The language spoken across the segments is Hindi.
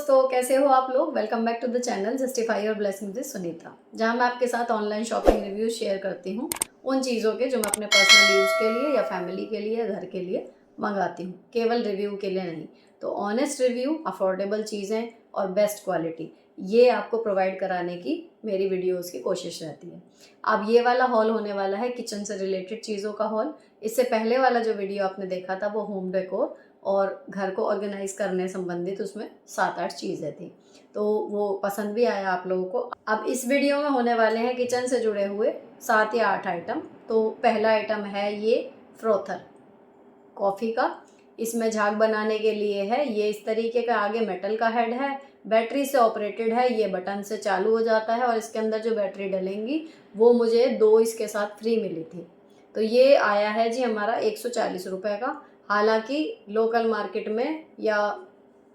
दोस्तों, कैसे हो आप लोग। Welcome back to the channel justify your blessings with Sunita, जहां मैं आपके साथ ऑनलाइन शॉपिंग रिव्यू शेयर करती हूं उन चीज़ों के जो मैं अपने पर्सनल यूज़ के लिए या फैमिली के लिए, घर के लिए मंगाती हूं, केवल रिव्यू के लिए नहीं। तो ऑनेस्ट रिव्यू, अफोर्डेबल चीज़ें और बेस्ट क्वालिटी, ये आपको प्रोवाइड कराने की मेरी वीडियोज़ की कोशिश रहती है। अब ये वाला हॉल होने वाला है किचन से रिलेटेड चीज़ों का हॉल। इससे पहले वाला जो वीडियो आपने देखा था वो होम डेकोर और घर को ऑर्गेनाइज करने संबंधित, उसमें 7-8 चीज़ें थी, तो वो पसंद भी आया आप लोगों को। अब इस वीडियो में होने वाले हैं किचन से जुड़े हुए 7 या 8 आइटम। तो पहला आइटम है ये फ्रोथर कॉफ़ी का। इसमें झाग बनाने के लिए है। ये इस तरीके का आगे मेटल का हेड है, बैटरी से ऑपरेटेड है। ये बटन से चालू हो जाता है और इसके अंदर जो बैटरी डलेंगी वो मुझे 2 इसके साथ फ्री मिली थी। तो ये आया है जी हमारा 140 रुपये का। हालांकि लोकल मार्केट में या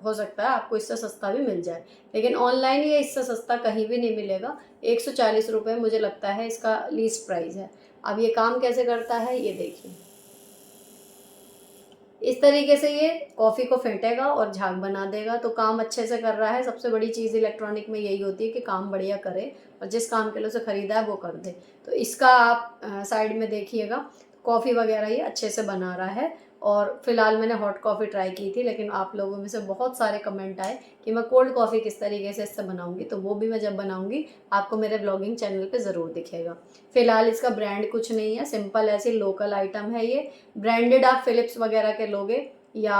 हो सकता है आपको इससे सस्ता भी मिल जाए, लेकिन ऑनलाइन ये इससे सस्ता कहीं भी नहीं मिलेगा। 140 रुपये मुझे लगता है इसका लीस्ट प्राइस है। अब ये काम कैसे करता है ये देखिए। इस तरीके से ये कॉफ़ी को फेंटेगा और झाग बना देगा, तो काम अच्छे से कर रहा है। सबसे बड़ी चीज़ इलेक्ट्रॉनिक में यही होती है कि काम बढ़िया करे और जिस काम के लिए उसे ख़रीदा है वो कर दे। तो इसका आप साइड में देखिएगा, कॉफ़ी वगैरह ये अच्छे से बना रहा है। और फिलहाल मैंने हॉट कॉफ़ी ट्राई की थी, लेकिन आप लोगों में से बहुत सारे कमेंट आए कि मैं कोल्ड कॉफ़ी किस तरीके से इससे बनाऊंगी, तो वो भी मैं जब बनाऊंगी आपको मेरे ब्लॉगिंग चैनल पे ज़रूर दिखेगा। फिलहाल इसका ब्रांड कुछ नहीं है, सिंपल ऐसी लोकल आइटम है ये। ब्रांडेड आप फिलिप्स वगैरह के लोगे या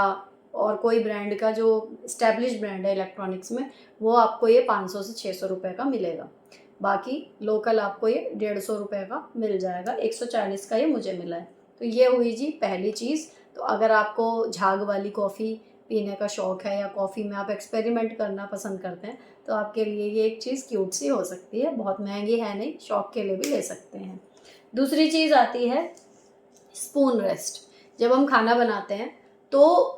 और कोई ब्रांड का जो इस्टेब्लिश ब्रांड है इलेक्ट्रॉनिक्स में, वो आपको ये 500 से 600 रुपये का मिलेगा। बाकी लोकल आपको ये 150 रुपये का मिल जाएगा। 140 का ये मुझे मिला है। तो ये हुई जी पहली चीज़। तो अगर आपको झाग वाली कॉफ़ी पीने का शौक़ है या कॉफ़ी में आप एक्सपेरिमेंट करना पसंद करते हैं, तो आपके लिए ये एक चीज़ क्यूट सी हो सकती है। बहुत महंगी है नहीं, शौक़ के लिए भी ले सकते हैं। दूसरी चीज़ आती है स्पून रेस्ट। जब हम खाना बनाते हैं तो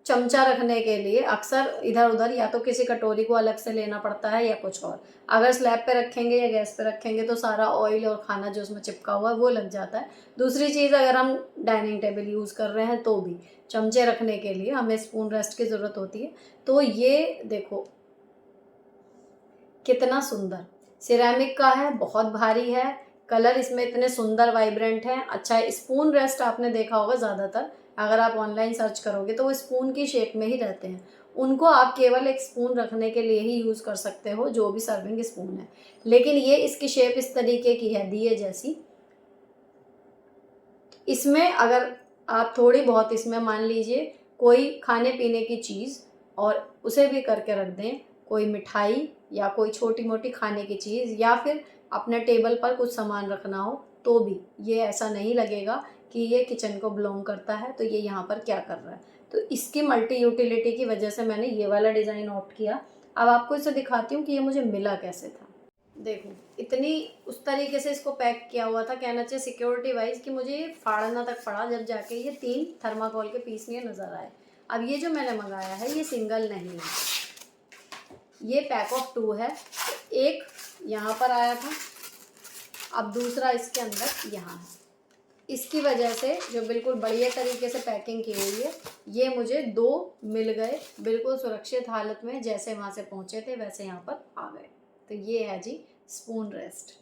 चमचा रखने के लिए अक्सर इधर उधर या तो किसी कटोरी को अलग से लेना पड़ता है या कुछ और। अगर स्लैब पे रखेंगे या गैस पे रखेंगे तो सारा ऑयल और खाना जो उसमें चिपका हुआ है वो लग जाता है। दूसरी चीज़, अगर हम डाइनिंग टेबल यूज़ कर रहे हैं तो भी चमचे रखने के लिए हमें स्पून रेस्ट की ज़रूरत होती है। तो ये देखो कितना सुंदर सिरेमिक का है, बहुत भारी है। कलर इसमें इतने सुंदर वाइब्रेंट हैं। अच्छा, स्पून रेस्ट आपने देखा होगा ज़्यादातर अगर आप ऑनलाइन सर्च करोगे तो वो स्पून की शेप में ही रहते हैं। उनको आप केवल एक स्पून रखने के लिए ही यूज़ कर सकते हो, जो भी सर्विंग स्पून है। लेकिन ये इसकी शेप इस तरीके की है, दिए जैसी। इसमें अगर आप थोड़ी बहुत इसमें मान लीजिए कोई खाने पीने की चीज़ और उसे भी करके रख दें, कोई मिठाई या कोई छोटी मोटी खाने की चीज़, या फिर अपने टेबल पर कुछ सामान रखना हो, तो भी ये ऐसा नहीं लगेगा कि ये किचन को बिलोंग करता है, तो ये यहाँ पर क्या कर रहा है। तो इसकी मल्टी यूटिलिटी की वजह से मैंने ये वाला डिज़ाइन ऑप्ट किया। अब आपको इसे दिखाती हूँ कि ये मुझे मिला कैसे था। देखो इतनी उस तरीके से इसको पैक किया हुआ था, कहना चाहिए सिक्योरिटी वाइज, कि मुझे ये फाड़ना तक पड़ा जब जाके ये 3 थर्माकोल के पीस में नज़र आए। अब ये जो मैंने मंगाया है ये सिंगल नहीं है, ये पैक ऑफ 2 है। एक यहाँ पर आया था, अब दूसरा इसके अंदर यहाँ है। इसकी वजह से जो बिल्कुल बढ़िया तरीके से पैकिंग की हुई है, ये मुझे 2 मिल गए बिल्कुल सुरक्षित हालत में। जैसे वहाँ से पहुँचे थे वैसे यहाँ पर आ गए। तो ये है जी स्पून रेस्ट,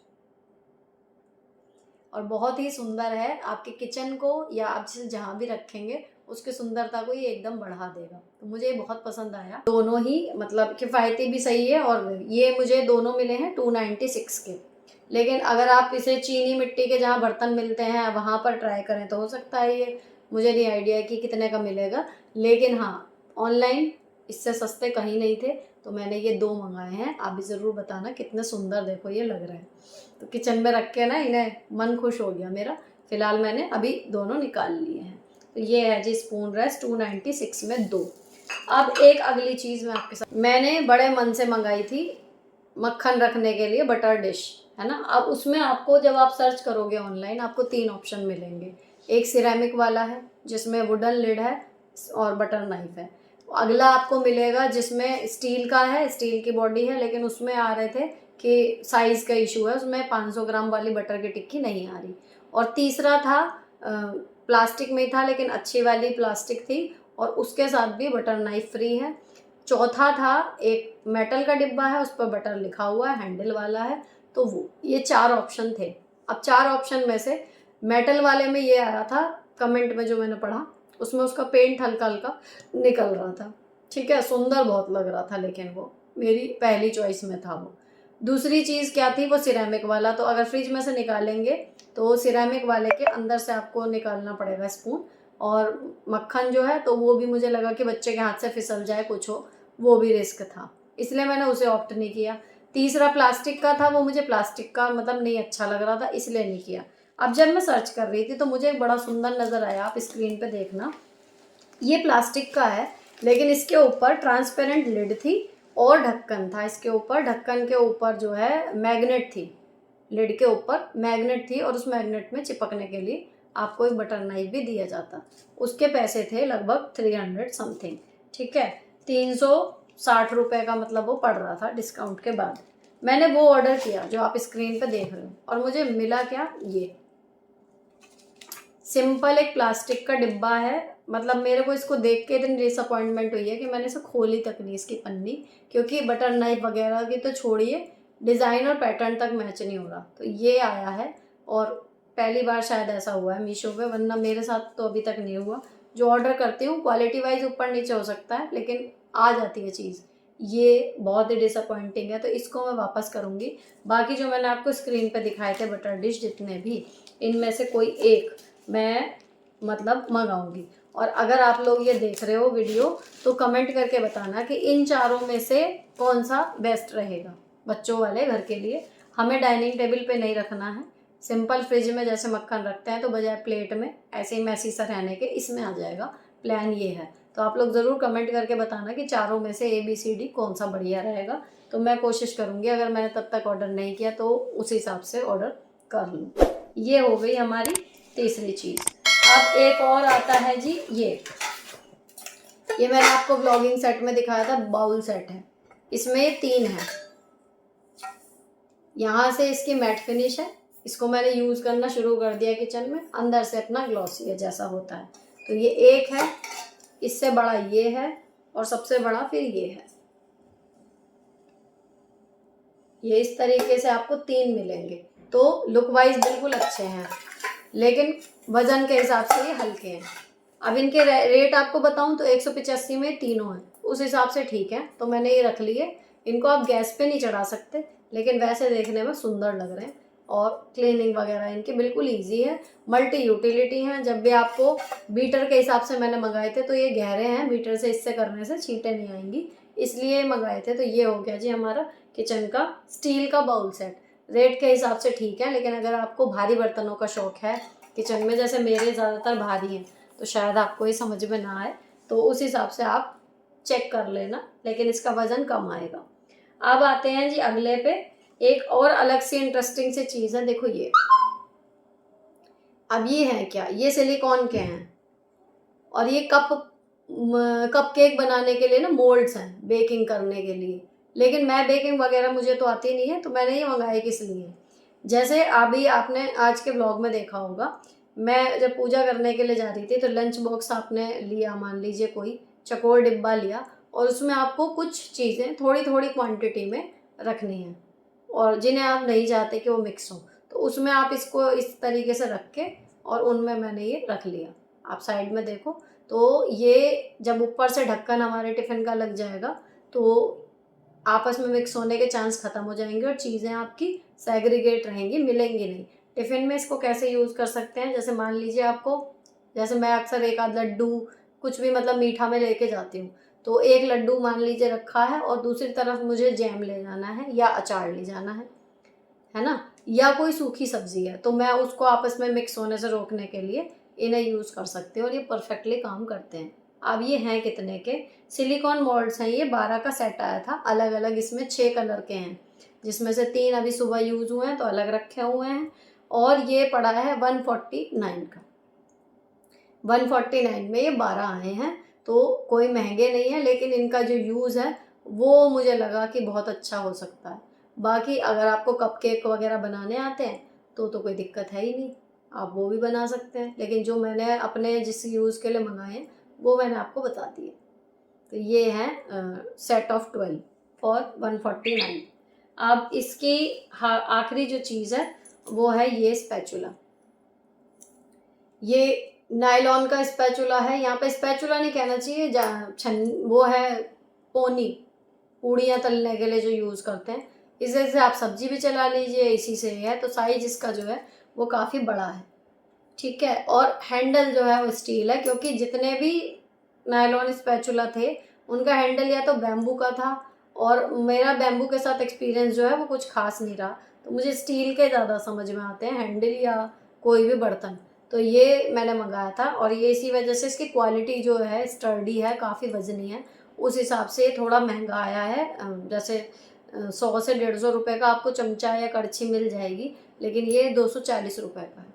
और बहुत ही सुंदर है। आपके किचन को या आप जिसे जहाँ भी रखेंगे उसकी सुंदरता को ये एकदम बढ़ा देगा। तो मुझे ये बहुत पसंद आया। दोनों ही मतलब किफ़ायती भी सही है, और ये मुझे दोनों मिले हैं 296 के। लेकिन अगर आप इसे चीनी मिट्टी के जहाँ बर्तन मिलते हैं वहाँ पर ट्राई करें तो हो सकता है ये, मुझे नहीं आइडिया कि कितने का मिलेगा, लेकिन हाँ ऑनलाइन इससे सस्ते कहीं नहीं थे। तो मैंने ये 2 मंगाए हैं। आप भी ज़रूर बताना कितने सुंदर देखो ये लग रहे हैं। तो किचन में रख के ना इन्हें मन खुश हो गया मेरा। फ़िलहाल मैंने अभी दोनों निकाल लिए हैं। तो ये है जी स्पून रेस्ट 296 में 2। अब एक अगली चीज़ मैं आपके साथ, मैंने बड़े मन से मंगाई थी मक्खन रखने के लिए बटर डिश, है ना। अब उसमें आपको जब आप सर्च करोगे ऑनलाइन आपको 3 ऑप्शन मिलेंगे। एक सिरेमिक वाला है जिसमें वुडन लिड है और बटर नाइफ है। अगला आपको मिलेगा जिसमें स्टील का है, स्टील की बॉडी है, लेकिन उसमें आ रहे थे कि साइज़ का इशू है, उसमें 500 ग्राम वाली बटर की टिक्की नहीं आ रही। और तीसरा था प्लास्टिक में ही था, लेकिन अच्छी वाली प्लास्टिक थी और उसके साथ भी बटर नाइफ फ्री है। चौथा था एक मेटल का डिब्बा है, उस पर बटर लिखा हुआ है, हैंडल वाला है, तो वो ये 4 ऑप्शन थे। अब 4 ऑप्शन में से मेटल वाले में ये आ रहा था, कमेंट में जो मैंने पढ़ा उसमें उसका पेंट हल्का हल्का निकल रहा था, ठीक है, सुंदर बहुत लग रहा था, लेकिन वो मेरी पहली चॉइस में था वो। दूसरी चीज़ क्या थी, वो सिरेमिक वाला। तो अगर फ्रिज में से निकालेंगे तो सिरेमिक वाले के अंदर से आपको निकालना पड़ेगा स्पून, और मक्खन जो है तो वो भी मुझे लगा कि बच्चे के हाथ से फिसल जाए कुछ हो, वो भी रिस्क था, इसलिए मैंने उसे ऑप्ट नहीं किया। तीसरा प्लास्टिक का था, वो मुझे प्लास्टिक का मतलब नहीं अच्छा लग रहा था, इसलिए नहीं किया। अब जब मैं सर्च कर रही थी तो मुझे एक बड़ा सुंदर नज़र आया, आप स्क्रीन पे देखना, ये प्लास्टिक का है, लेकिन इसके ऊपर ट्रांसपेरेंट लिड थी और ढक्कन था इसके ऊपर। ढक्कन के ऊपर जो है मैग्नेट थी, लिड के ऊपर मैग्नेट थी, और उस मैग्नेट में चिपकने के लिए आपको एक बटर नाइफ भी दिया जाता। उसके पैसे थे लगभग 300 समथिंग, ठीक है, 360 रुपये का मतलब वो पड़ रहा था डिस्काउंट के बाद। मैंने वो ऑर्डर किया जो आप स्क्रीन पे देख रहे हो, और मुझे मिला क्या, ये सिंपल एक प्लास्टिक का डिब्बा है। मतलब मेरे को इसको देख के इतनी डिसअपॉइंटमेंट हुई है कि मैंने इसे खोली तक नहीं इसकी पन्नी, क्योंकि बटर नाइफ वगैरह की तो छोड़िए, डिज़ाइन और पैटर्न तक मैच नहीं हो रहा। तो ये आया है, और पहली बार शायद ऐसा हुआ है मीशो पे, वरना मेरे साथ तो अभी तक नहीं हुआ। जो ऑर्डर करती हूँ क्वालिटी वाइज ऊपर नीचे हो सकता है, लेकिन आ जाती है चीज़। ये बहुत ही डिसअपॉइंटिंग है, तो इसको मैं वापस करूँगी। बाकी जो मैंने आपको स्क्रीन पे दिखाए थे बटर डिश जितने भी, इनमें से कोई एक मैं मतलब मंगाऊंगी। और अगर आप लोग ये देख रहे हो वीडियो तो कमेंट करके बताना कि इन चारों में से कौन सा बेस्ट रहेगा बच्चों वाले घर के लिए। हमें डाइनिंग टेबल पे नहीं रखना है, सिंपल फ्रिज में जैसे मक्खन रखते हैं तो बजाय प्लेट में ऐसे ही मैसी सा रहने के इसमें आ जाएगा। प्लान ये है, तो आप लोग ज़रूर कमेंट करके बताना कि चारों में से ABCD कौन सा बढ़िया रहेगा। तो मैं कोशिश करूँगी, अगर मैंने तब तक ऑर्डर नहीं किया तो उस हिसाब से ऑर्डर कर लूँ। ये हो गई हमारी तीसरी चीज़। अब एक और आता है जी, ये मैंने आपको व्लॉगिंग सेट में दिखाया था, बाउल सेट है। इसमें 3 है, यहाँ से इसकी मैट फिनिश है, इसको मैंने यूज़ करना शुरू कर दिया किचन में। अंदर से अपना ग्लॉसी है जैसा होता है। तो ये एक है, इससे बड़ा ये है, और सबसे बड़ा फिर ये है। ये इस तरीके से आपको 3 मिलेंगे। तो लुक वाइज बिल्कुल अच्छे हैं, लेकिन वजन के हिसाब से ये हल्के हैं। अब इनके रेट आपको बताऊं तो 185 में तीनों हैं, उस हिसाब से ठीक है, तो मैंने ये रख लिए। इनको आप गैस पे नहीं चढ़ा सकते, लेकिन वैसे देखने में सुंदर लग रहे हैं, और क्लीनिंग वगैरह इनकी बिल्कुल ईजी है, मल्टी यूटिलिटी हैं। जब भी आपको बीटर के हिसाब से मैंने मंगाए थे, तो ये गहरे हैं, बीटर से इससे करने से छींटे नहीं आएंगी, इसलिए मंगाए थे। तो ये हो गया जी हमारा किचन का स्टील का बाउल सेट। रेट के हिसाब से ठीक है, लेकिन अगर आपको भारी बर्तनों का शौक है किचन में, जैसे मेरे ज़्यादातर भारी हैं, तो शायद आपको ये समझ में ना आए, तो उस हिसाब से आप चेक कर लेना, लेकिन इसका वजन कम आएगा। अब आते हैं जी अगले पे, एक और अलग सी इंटरेस्टिंग सी चीज़ है, देखो ये। अब ये है क्या, ये सिलिकॉन के हैं, और ये कप केक बनाने के लिए ना मोल्ड्स हैं बेकिंग करने के लिए। लेकिन मैं बेकिंग वगैरह मुझे तो आती नहीं है, तो मैंने ये मंगाए किस लिए, जैसे अभी आपने आज के ब्लॉग में देखा होगा, मैं जब पूजा करने के लिए जा रही थी तो लंच बॉक्स आपने लिया, मान लीजिए कोई चकोर डिब्बा लिया, और उसमें आपको कुछ चीज़ें थोड़ी थोड़ी क्वांटिटी में रखनी है, और जिन्हें आप नहीं चाहते कि वो मिक्स हो, तो उसमें आप इसको इस तरीके से रख के, और उनमें मैंने ये रख लिया। आप साइड में देखो, तो ये जब ऊपर से ढक्कन हमारे टिफ़िन का लग जाएगा तो आपस में मिक्स होने के चांस ख़त्म हो जाएंगे, और चीज़ें आपकी सेग्रीगेट रहेंगी, मिलेंगी नहीं। टिफ़िन में इसको कैसे यूज़ कर सकते हैं, जैसे मान लीजिए आपको, जैसे मैं अक्सर एक आध लड्डू कुछ भी मतलब मीठा में लेके जाती हूँ, तो एक लड्डू मान लीजिए रखा है, और दूसरी तरफ मुझे जैम ले जाना है या अचार ले जाना है ना, या कोई सूखी सब्जी है, तो मैं उसको आपस में मिक्स होने से रोकने के लिए इन्हें यूज़ कर सकते हो, और ये परफेक्टली काम करते हैं। अब ये हैं कितने के, सिलिकॉन मोल्ड्स हैं, ये 12 का सेट आया था अलग अलग, इसमें 6 कलर के हैं, जिसमें से 3 अभी सुबह यूज़ हुए हैं तो अलग रखे हुए हैं, और ये पड़ा है 149 का। 149 में ये 12 आए हैं, तो कोई महंगे नहीं है, लेकिन इनका जो यूज़ है वो मुझे लगा कि बहुत अच्छा हो सकता है। बाकी अगर आपको कपकेक वगैरह बनाने आते हैं तो कोई दिक्कत है ही नहीं, आप वो भी बना सकते हैं, लेकिन जो मैंने अपने जिस यूज़ के लिए मंगाए हैं वो मैंने आपको बता दिए। तो ये है सेट ऑफ 12 फॉर 149। अब इसकी आखिरी जो चीज़ है वो है ये स्पैचुला। ये नायलॉन का स्पैचुला है, यहाँ पे स्पैचुला नहीं कहना चाहिए, वो है पोनी, पूड़ियाँ तलने के लिए जो यूज़ करते हैं। इसे से आप सब्जी भी चला लीजिए, इसी से है। तो साइज इसका जो है वो काफ़ी बड़ा है, ठीक है। और हैंडल जो है वो स्टील है, क्योंकि जितने भी नायलॉन स्पैचुला थे उनका हैंडल या तो बैम्बू का था, और मेरा बैम्बू के साथ एक्सपीरियंस जो है वो कुछ खास नहीं रहा, तो मुझे स्टील के ज़्यादा समझ में आते हैं हैंडल या कोई भी बर्तन। तो ये मैंने मंगाया था, और ये इसी वजह से इसकी क्वालिटी जो है स्टर्डी है, काफ़ी वजनी है, उस हिसाब से थोड़ा महंगा आया है। जैसे 100 से 150 रुपये का आपको चमचा या कड़छी मिल जाएगी, लेकिन ये 240 रुपये का है।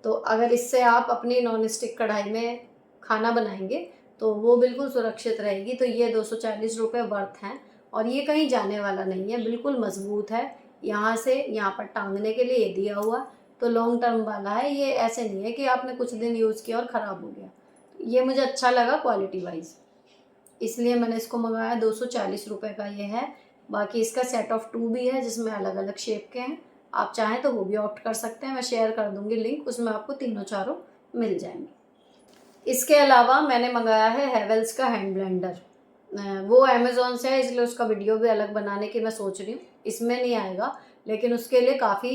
तो अगर इससे आप अपनी नॉन स्टिक कढ़ाई में खाना बनाएंगे तो वो बिल्कुल सुरक्षित रहेगी। तो ये 240 रुपये वर्थ हैं, और ये कहीं जाने वाला नहीं है, बिल्कुल मजबूत है। यहाँ से यहाँ पर टांगने के लिए ये दिया हुआ, तो लॉन्ग टर्म वाला है ये, ऐसे नहीं है कि आपने कुछ दिन यूज़ किया और ख़राब हो गया। ये मुझे अच्छा लगा क्वालिटी वाइज, इसलिए मैंने इसको मंगाया। 240 रुपये का ये है। बाकी इसका सेट ऑफ 2 भी है जिसमें अलग अलग शेप के हैं, आप चाहें तो वो भी ऑप्ट कर सकते हैं। मैं शेयर कर दूंगी लिंक, उसमें आपको तीनों चारों मिल जाएंगे। इसके अलावा मैंने मंगाया है हेवेल्स का हैंड ब्लेंडर। वो अमेज़ोन से है, इसलिए उसका वीडियो भी अलग बनाने की मैं सोच रही हूँ। इसमें नहीं आएगा, लेकिन उसके लिए काफ़ी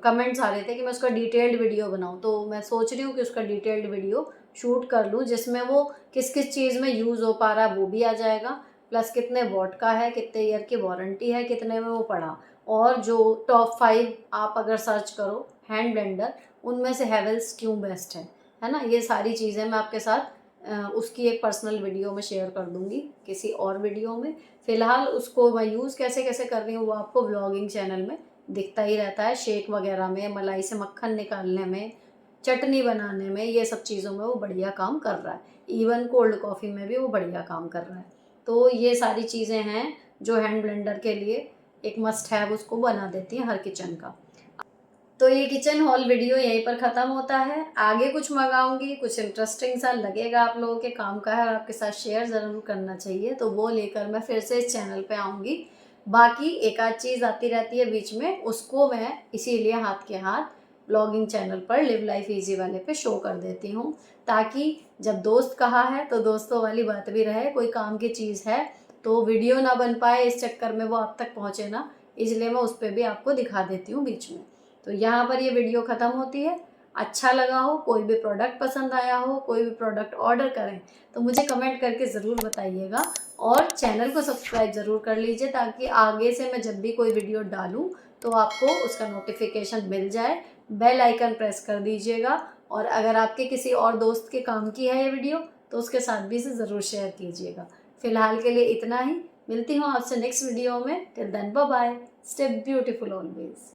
कमेंट्स आ रहे थे कि मैं उसका डिटेल्ड वीडियो बनाऊँ, तो मैं सोच रही हूँ कि उसका डिटेल्ड वीडियो शूट कर लूँ, जिसमें वो किस किस चीज़ में यूज़ हो पा रहा है वो भी आ जाएगा, प्लस कितने वॉट का है, कितने ईयर की वारंटी है, कितने में वो पड़ा, और जो टॉप 5 आप अगर सर्च करो हैंड ब्लेंडर, उनमें से हेवेल्स क्यों बेस्ट है ना। ये सारी चीज़ें मैं आपके साथ उसकी एक पर्सनल वीडियो में शेयर कर दूंगी किसी और वीडियो में। फ़िलहाल उसको मैं यूज़ कैसे कैसे कर रही हूँ वो आपको व्लॉगिंग चैनल में दिखता ही रहता है। शेक वगैरह में, मलाई से मक्खन निकालने में, चटनी बनाने में, ये सब चीज़ों में वो बढ़िया काम कर रहा है। इवन कोल्ड कॉफ़ी में भी वो बढ़िया काम कर रहा है। तो ये सारी चीज़ें हैं जो हैंड ब्लेंडर के लिए एक मस्ट हैव उसको बना देती हैं हर किचन का। तो ये किचन हॉल वीडियो यहीं पर ख़त्म होता है। आगे कुछ मंगाऊंगी, कुछ इंटरेस्टिंग सा लगेगा आप लोगों के काम का है और आपके साथ शेयर ज़रूर करना चाहिए, तो वो लेकर मैं फिर से इस चैनल पे आऊँगी। बाकी एक आध चीज़ आती रहती है बीच में, उसको मैं इसीलिए हाथ के हाथ ब्लॉगिंग चैनल पर लिव लाइफ ईजी वाले पे शो कर देती हूँ, ताकि जब दोस्त कहा है तो दोस्तों वाली बात भी रहे। कोई काम की चीज़ है तो वीडियो ना बन पाए, इस चक्कर में वो आप तक पहुँचे ना, इसलिए मैं उस पर भी आपको दिखा देती हूँ बीच में। तो यहाँ पर ये वीडियो ख़त्म होती है। अच्छा लगा हो, कोई भी प्रोडक्ट पसंद आया हो, कोई भी प्रोडक्ट ऑर्डर करें तो मुझे कमेंट करके ज़रूर बताइएगा, और चैनल को सब्सक्राइब ज़रूर कर लीजिए, ताकि आगे से मैं जब भी कोई वीडियो डालूँ तो आपको उसका नोटिफिकेशन मिल जाए। बेल आइकन प्रेस कर दीजिएगा, और अगर आपके किसी और दोस्त के काम की है ये वीडियो तो उसके साथ भी इसे ज़रूर शेयर कीजिएगा। फ़िलहाल के लिए इतना ही, मिलती हूँ आपसे नेक्स्ट वीडियो में। Till then bye bye, stay beautiful always.